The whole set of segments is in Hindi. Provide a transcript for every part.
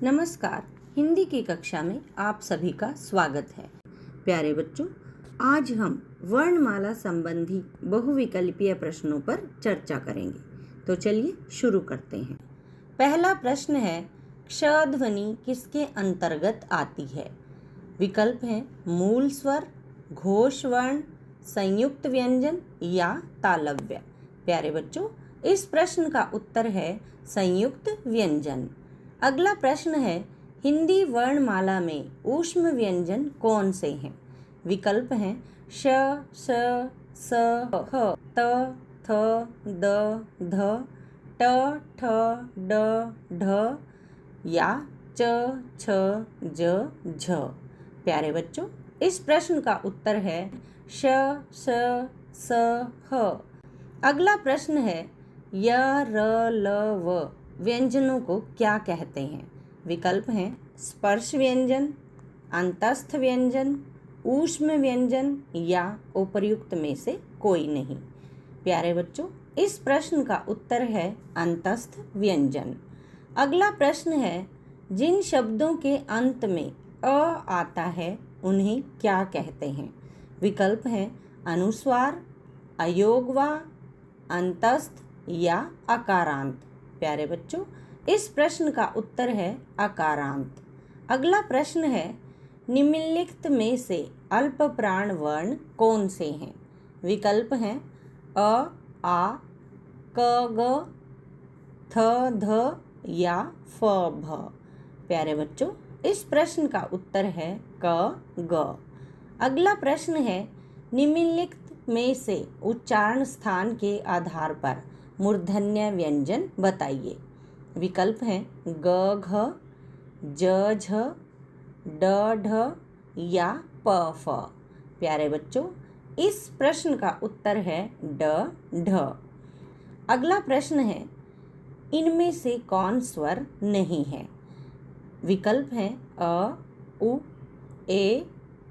नमस्कार। हिंदी की कक्षा में आप सभी का स्वागत है। प्यारे बच्चों, आज हम वर्णमाला संबंधी बहुविकल्पीय प्रश्नों पर चर्चा करेंगे। तो चलिए शुरू करते हैं। पहला प्रश्न है, क्ष ध्वनि किसके अंतर्गत आती है? विकल्प हैं मूल स्वर, घोष वर्ण, संयुक्त व्यंजन या तालव्य। प्यारे बच्चों, इस प्रश्न का उत्तर है संयुक्त व्यंजन। अगला प्रश्न है, हिंदी वर्णमाला में ऊष्म व्यंजन कौन से हैं? विकल्प हैं श, श, स, ह, त, थ, द, ध, ट, ठ, ड, ढ या च, छ, ज, झ। प्यारे बच्चों, इस प्रश्न का उत्तर है श, श, स, ह। अगला प्रश्न है, य, र, ल, व व्यंजनों को क्या कहते हैं? विकल्प हैं स्पर्श व्यंजन, अंतस्थ व्यंजन, ऊष्म व्यंजन या उपर्युक्त में से कोई नहीं। प्यारे बच्चों, इस प्रश्न का उत्तर है अंतस्थ व्यंजन। अगला प्रश्न है, जिन शब्दों के अंत में अ आता है उन्हें क्या कहते हैं? विकल्प हैं अनुस्वार, अयोगवा, अंतस्थ या अकारांत। प्यारे बच्चों, इस प्रश्न का उत्तर है अकारांत। अगला प्रश्न है, निम्नलिखित में से अल्प प्राण वर्ण कौन से हैं? विकल्प हैं अ, आ, क, ग, थ, ध या फ, भ। प्यारे बच्चों, इस प्रश्न का उत्तर है क, ग। अगला प्रश्न है, निम्नलिखित में से उच्चारण स्थान के आधार पर मूर्धन्य व्यंजन बताइए। विकल्प हैं ग, घ, ज, झ, ड, ढ या प, फ। प्यारे बच्चों, इस प्रश्न का उत्तर है ड, ढ। अगला प्रश्न है, इनमें से कौन स्वर नहीं है? विकल्प हैं अ, उ, ए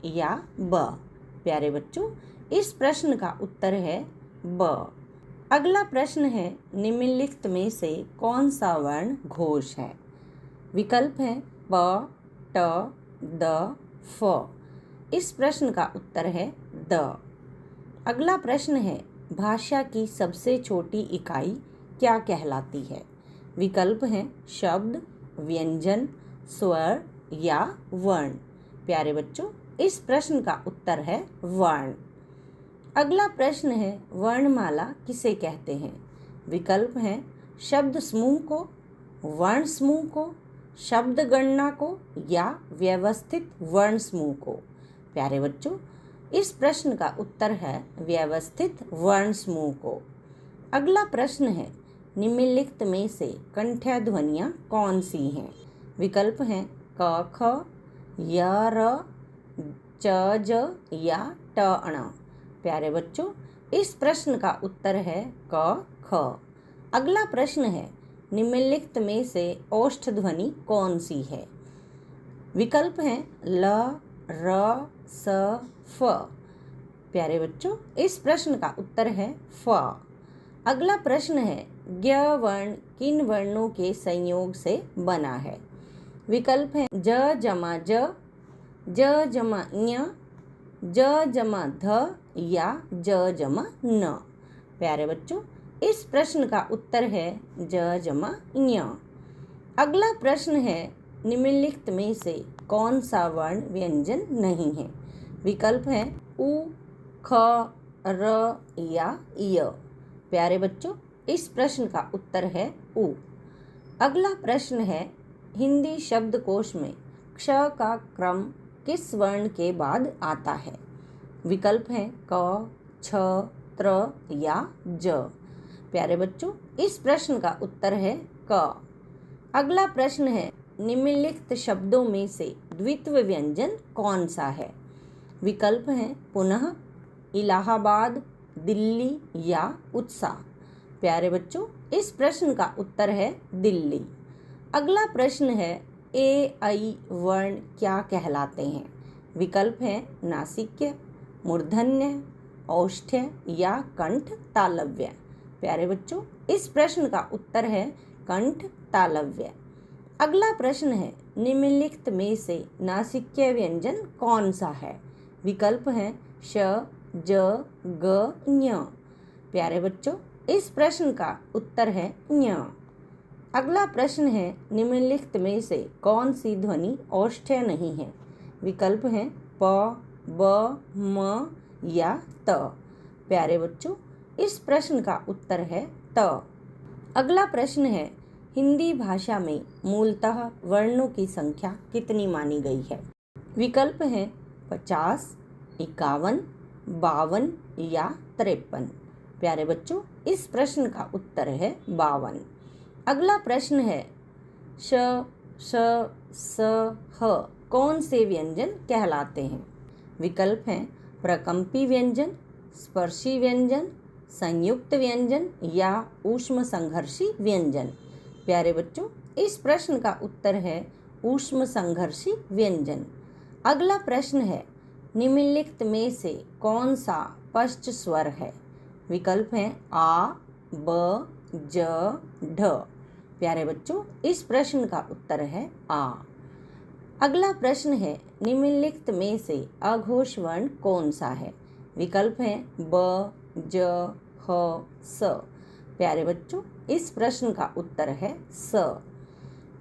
या ब। प्यारे बच्चों, इस प्रश्न का उत्तर है ब। अगला प्रश्न है, निम्नलिखित में से कौन सा वर्ण घोष है? विकल्प हैं प, ट, द, फ। इस प्रश्न का उत्तर है द। अगला प्रश्न है, भाषा की सबसे छोटी इकाई क्या कहलाती है? विकल्प हैं शब्द, व्यंजन, स्वर या वर्ण। प्यारे बच्चों, इस प्रश्न का उत्तर है वर्ण। अगला प्रश्न है, वर्णमाला किसे कहते हैं? विकल्प हैं शब्द समूह को, वर्ण समूह को, शब्द गणना को या व्यवस्थित वर्ण समूह को। प्यारे बच्चों, इस प्रश्न का उत्तर है व्यवस्थित वर्ण समूह को। अगला प्रश्न है, निम्नलिखित में से कंठ्य ध्वनियाँ कौन सी हैं? विकल्प हैं क, ख, य, र, च, ज या ट, ण। प्यारे बच्चों, इस प्रश्न का उत्तर है क, ख। अगला प्रश्न है, निम्नलिखित में से ओष्ठ ध्वनि कौन सी है? विकल्प हैं ल, र, स, फ। प्यारे बच्चों, इस प्रश्न का उत्तर है फ। अगला प्रश्न है, ज्ञ वर्ण किन वर्णों के संयोग से बना है? विकल्प हैं ज जमा ज, ज जमा ञ, ज जमा ध या ज जमा न। प्यारे बच्चों, इस प्रश्न का उत्तर है ज जमा ञ। अगला प्रश्न है, निम्नलिखित में से कौन सा वर्ण व्यंजन नहीं है? विकल्प हैं उ, ख, र या य। प्यारे बच्चों, इस प्रश्न का उत्तर है उ। अगला प्रश्न है, हिंदी शब्दकोश में क्ष का क्रम किस वर्ण के बाद आता है? विकल्प हैं क, छ, त्र या ज। प्यारे बच्चों, इस प्रश्न का उत्तर है क। अगला प्रश्न है, निम्नलिखित शब्दों में से द्वित्व व्यंजन कौन सा है? विकल्प हैं पुनः, इलाहाबाद, दिल्ली या उत्साह। प्यारे बच्चों, इस प्रश्न का उत्तर है दिल्ली। अगला प्रश्न है, ए, ऐ वर्ण क्या कहलाते हैं? विकल्प हैं नासिक्य, मूर्धन्य, औष्ठ्य या कंठ तालव्य। प्यारे बच्चों, इस प्रश्न का उत्तर है कंठ तालव्य। अगला प्रश्न है, निम्नलिखित में से नासिक्य व्यंजन कौन सा है? विकल्प हैं श, ज, ग, ञ। प्यारे बच्चों, इस प्रश्न का उत्तर है ञ। अगला प्रश्न है, निम्नलिखित में से कौन सी ध्वनि औष्ठ्य नहीं है? विकल्प हैं प, ब, म या त। प्यारे बच्चों, इस प्रश्न का उत्तर है त। अगला प्रश्न है, हिंदी भाषा में मूलतः वर्णों की संख्या कितनी मानी गई है? विकल्प हैं 50, 51, 52 या 53। प्यारे बच्चों, इस प्रश्न का उत्तर है 52। अगला प्रश्न है, श, श, स, ह कौन से व्यंजन कहलाते हैं? विकल्प हैं प्रकंपी व्यंजन, स्पर्शी व्यंजन, संयुक्त व्यंजन या ऊष्म संघर्षी व्यंजन। प्यारे बच्चों, इस प्रश्न का उत्तर है ऊष्म संघर्षी व्यंजन। अगला प्रश्न है, निम्नलिखित में से कौन सा पश्च स्वर है? विकल्प हैं आ, ब, ज, ढ। प्यारे बच्चों, इस प्रश्न का उत्तर है आ। अगला प्रश्न है, निम्नलिखित में से अघोष वर्ण कौन सा है? विकल्प हैं ब, ज, ह, स। प्यारे बच्चों, इस प्रश्न का उत्तर है स।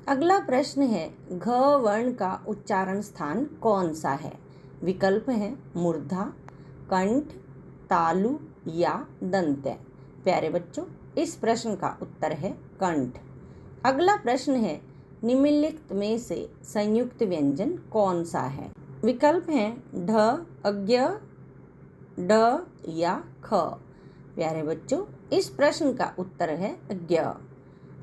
अगला प्रश्न है, घ वर्ण का उच्चारण स्थान कौन सा है? विकल्प हैं मूर्धा, कंठ, तालु या दंत्य। प्यारे बच्चों, इस प्रश्न का उत्तर है कंठ। अगला प्रश्न है, निम्नलिखित में से संयुक्त व्यंजन कौन सा है? विकल्प हैं ढ, अज्ञ, ड या ख। प्यारे बच्चों, इस प्रश्न का उत्तर है अज्ञ।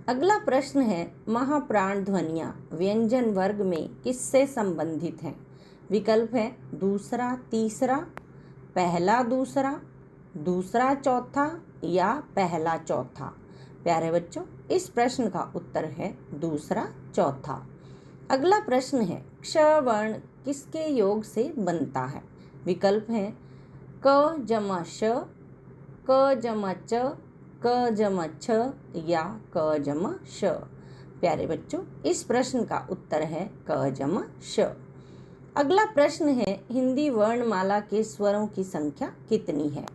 अगला प्रश्न है, महाप्राण ध्वनियाँ व्यंजन वर्ग में किससे संबंधित हैं? विकल्प है दूसरा, तीसरा, पहला, दूसरा, दूसरा, चौथा या पहला, चौथा। प्यारे बच्चों, इस प्रश्न का उत्तर है दूसरा, चौथा। अगला प्रश्न है, क्ष वर्ण किसके योग से बनता है? विकल्प हैं क जमा श, क जमा च, क जमा छ या क जमा श। प्यारे बच्चों, इस प्रश्न का उत्तर है क जमा श। अगला प्रश्न है, हिंदी वर्णमाला के स्वरों की संख्या कितनी है?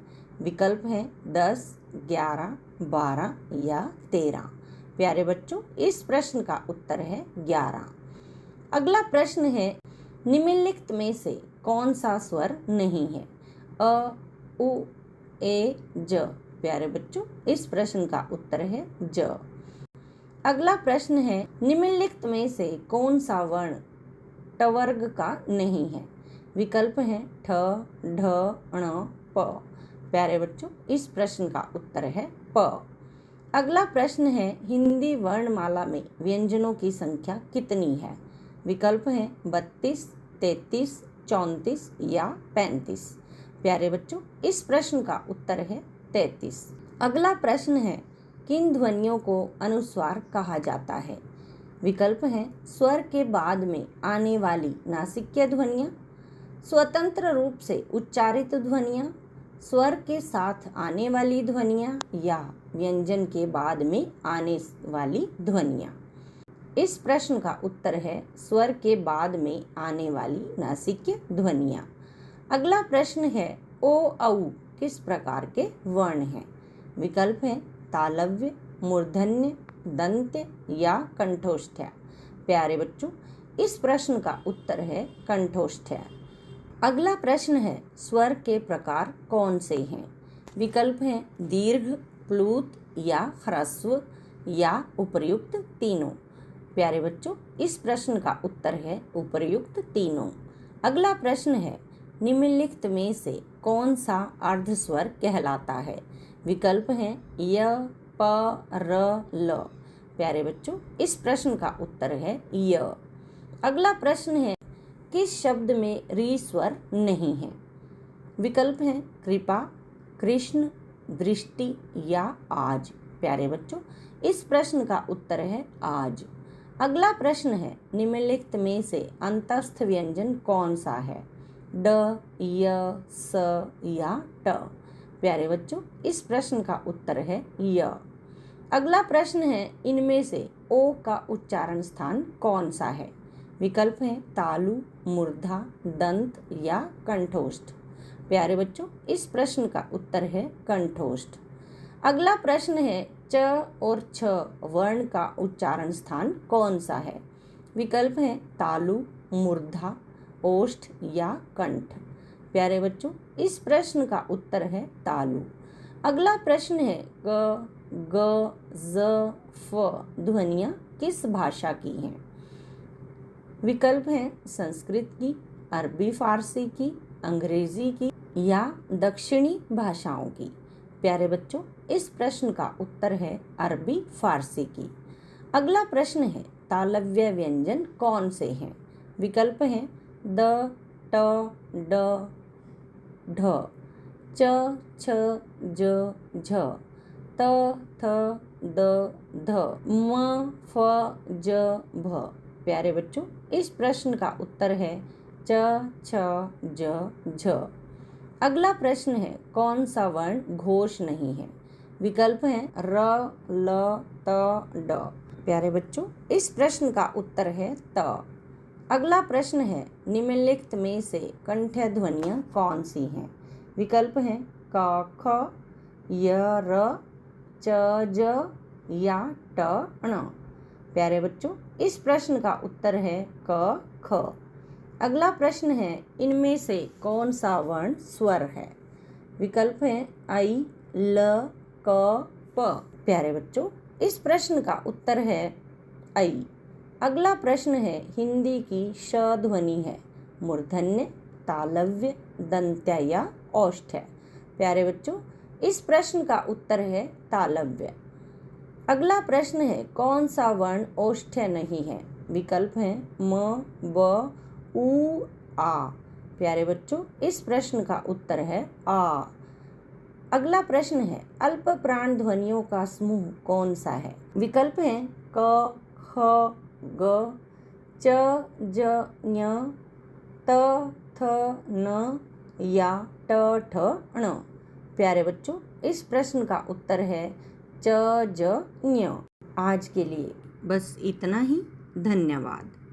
विकल्प हैं 10, 11, 12 या 13। प्यारे बच्चों, इस प्रश्न का उत्तर है 11। अगला प्रश्न है, निम्नलिखित में से कौन सा स्वर नहीं है? अ, उ, ए, ज। प्यारे बच्चों, इस प्रश्न का उत्तर है ज। अगला प्रश्न है, निम्नलिखित में से कौन सा वर्ण ट वर्ग का नहीं है? विकल्प हैं ठ, ढ, ण, प। प्यारे बच्चों, इस प्रश्न का उत्तर है प। अगला प्रश्न है, हिंदी वर्णमाला में व्यंजनों की संख्या कितनी है? विकल्प हैं 32, 33, 34 या 35। प्यारे बच्चों, इस प्रश्न का उत्तर है 33। अगला प्रश्न है, किन ध्वनियों को अनुस्वार कहा जाता है? विकल्प हैं स्वर के बाद में आने वाली नासिक्य ध्वनियाँ, स्वतंत्र रूप से उच्चारित ध्वनियाँ, स्वर के साथ आने वाली ध्वनियाँ या व्यंजन के बाद में आने वाली ध्वनियाँ। इस प्रश्न का उत्तर है स्वर के बाद में आने वाली नासिक्य ध्वनियाँ। अगला प्रश्न है, ओ औ किस प्रकार के वर्ण हैं? विकल्प हैं तालव्य, मूर्धन्य, दंत्य या कंठोष्ठ्य। प्यारे बच्चों, इस प्रश्न का उत्तर है कंठोष्ठ्य। अगला प्रश्न है, स्वर के प्रकार कौन से हैं? विकल्प हैं दीर्घ, प्लूत या ह्रस्व या उपर्युक्त तीनों। प्यारे बच्चों, इस प्रश्न का उत्तर है उपर्युक्त तीनों। अगला प्रश्न है, निम्नलिखित में से कौन सा अर्धस्वर कहलाता है? विकल्प हैं य, प, र, ल। प्यारे बच्चों, इस प्रश्न का उत्तर है य। अगला प्रश्न है, किस शब्द में री स्वर नहीं है? विकल्प हैं कृपा, कृष्ण, दृष्टि या आज। प्यारे बच्चों, इस प्रश्न का उत्तर है आज। अगला प्रश्न है, निम्नलिखित में से अंतस्थ व्यंजन कौन सा है? ड, य, स या ट। प्यारे बच्चों, इस प्रश्न का उत्तर है य। अगला प्रश्न है, इनमें से ओ का उच्चारण स्थान कौन सा है? विकल्प हैं तालु, मूर्धा, दंत या कंठोष्ठ। प्यारे बच्चों, इस प्रश्न का उत्तर है कंठोष्ठ। अगला प्रश्न है, च और छ वर्ण का उच्चारण स्थान कौन सा है? विकल्प हैं तालु, मूर्धा, ओष्ठ या कंठ। प्यारे बच्चों, इस प्रश्न का उत्तर है तालु। अगला प्रश्न है, क, ग, ज, फ ध्वनियाँ किस भाषा की हैं? विकल्प हैं संस्कृत की, अरबी फारसी की, अंग्रेजी की या दक्षिणी भाषाओं की। प्यारे बच्चों, इस प्रश्न का उत्तर है अरबी फारसी की। अगला प्रश्न है, तालव्य व्यंजन कौन से हैं? विकल्प हैं द, ट, ड, ढ, च, छ, ज, झ, त, थ, द, ध, म, फ, ज, भ। प्यारे बच्चों, इस प्रश्न का उत्तर है च, छ, ज, झ। अगला प्रश्न है, कौन सा वर्ण घोष नहीं है? विकल्प हैं र, ल, त, ड। प्यारे बच्चों, इस प्रश्न का उत्तर है त। अगला प्रश्न है, निम्नलिखित में से कंठ्य ध्वनियाँ कौन सी हैं? विकल्प हैं क, ख, य, र, च, ज या ट, ण। प्यारे बच्चों, इस प्रश्न का उत्तर है क, ख। अगला प्रश्न है, इनमें से कौन सा वर्ण स्वर है? विकल्प हैं ऐ, ल, क, प। प्यारे बच्चों, इस प्रश्न का उत्तर है ऐ। अगला प्रश्न है, हिंदी की श ध्वनि है मूर्धन्य, तालव्य, दंत्य या औष्ठ्य। प्यारे बच्चों, इस प्रश्न का उत्तर है तालव्य। अगला प्रश्न है, कौन सा वर्ण औष्ठ्य नहीं है? विकल्प हैं म, ब, उ, आ। प्यारे बच्चों, इस प्रश्न का उत्तर है आ। अगला प्रश्न है, अल्प प्राण ध्वनियों का समूह कौन सा है? विकल्प हैं क, ख, ग, च, ज, ञ, त, थ, न या ट, ठ, ण। प्यारे बच्चों, इस प्रश्न का उत्तर है च, ज, ञ। आज के लिए बस इतना ही। धन्यवाद।